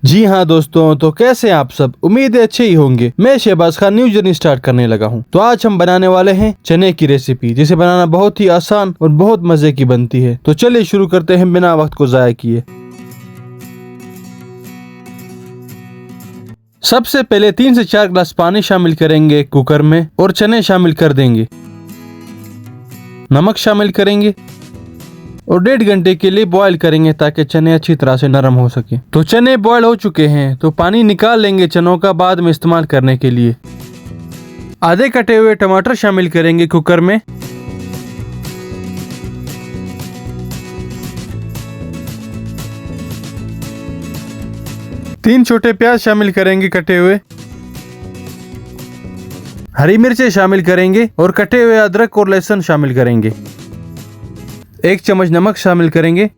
जी हाँ दोस्तों, तो कैसे हैं आप सब। उम्मीद है अच्छे ही होंगे। मैं Shahbaz Khan new journey start करने लगा हूँ। तो आज हम बनाने वाले हैं चने की रेसिपी, जिसे बनाना बहुत ही आसान और बहुत मजे की बनती है। तो चलिए शुरू करते हैं बिना वक्त को जाया किए। सबसे पहले 3 से 4 गिलास पानी शामिल करेंगे कुकर में और चने शामिल कर देंगे। नमक शामिल करेंगे और 1.5 घंटे के लिए बॉईल करेंगे ताकि चने अच्छी तरह से नरम हो सके। तो चने बॉईल हो चुके हैं, तो पानी निकाल लेंगे चनों का बाद में इस्तेमाल करने के लिए। आधे कटे हुए टमाटर शामिल करेंगे कुकर में। तीन छोटे प्याज शामिल करेंगे कटे हुए। हरी मिर्चें शामिल करेंगे और कटे हुए अदरक और लहसुन शामिल करेंगे। 1 चम्मच नमक शामिल करेंगे।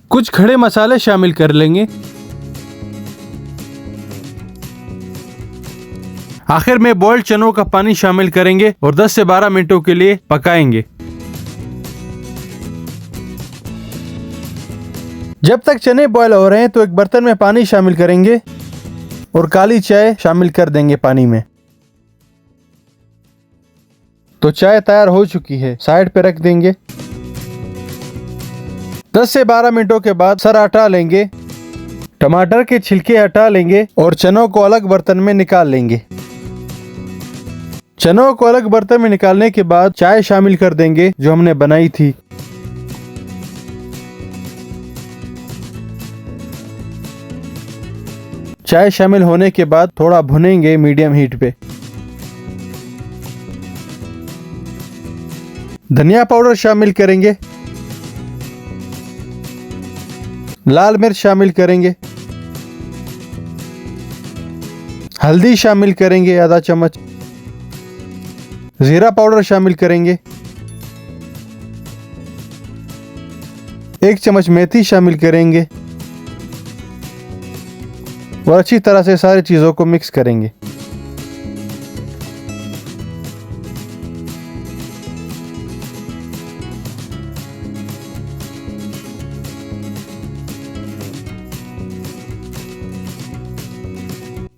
कुछ खड़े मसाले शामिल कर लेंगे। आखिर में बॉइल्ड चनों का पानी शामिल करेंगे और 10 से 12 मिनटों के लिए पकाएंगे। जब तक चने बॉयल हो रहे हैं तो एक बर्तन में पानी शामिल करेंगे और काली चाय शामिल कर देंगे पानी में। तो चाय तैयार हो चुकी है, साइड पे रख देंगे। 10 से 12 मिनटों के बाद सर हटा लेंगे। टमाटर के छिलके हटा लेंगे और चनों को अलग बर्तन में निकाल लेंगे। चनों को अलग बर्तन में निकालने के बाद चाय शामिल कर देंगे जो हमने बनाई थी। चाय शामिल होने के बाद थोड़ा भुनेंगे मीडियम हीट पे। धनिया पाउडर शामिल करेंगे। लाल मिर्च शामिल करेंगे। हल्दी शामिल करेंगे आधा चम्मच। जीरा पाउडर शामिल करेंगे। 1 चम्मच मेथी शामिल करेंगे और अच्छी तरह से सारी चीजों को मिक्स करेंगे।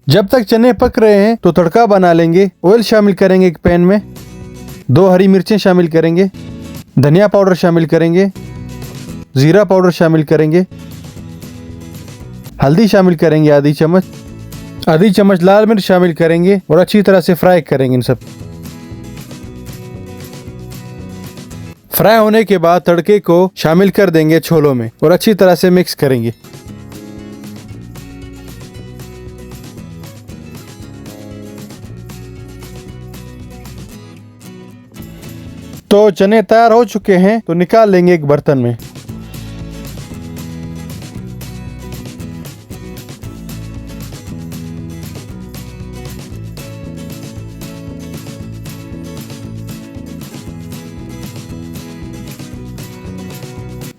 जब तक चने पक रहे हैं तो तड़का बना लेंगे। ऑयल शामिल करेंगे एक पैन में। 2 हरी मिर्चें शामिल करेंगे। धनिया पाउडर शामिल करेंगे। जीरा पाउडर शामिल करेंगे। हल्दी शामिल करेंगे आधी चम्मच लाल मिर्च शामिल करेंगे और अच्छी तरह से फ्राई करेंगे इन सब। फ्राई होने के बाद तड़के को शामिल कर देंगे छोलों में और अच्छी तरह से मिक्स करेंगे। तो चने तैयार हो चुके हैं, तो निकाल लेंगे एक बर्तन में।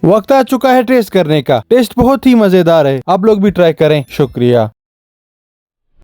वक्त आ चुका है टेस्ट करने का। टेस्ट बहुत ही मजेदार है, आप लोग भी ट्राई करें। शुक्रिया।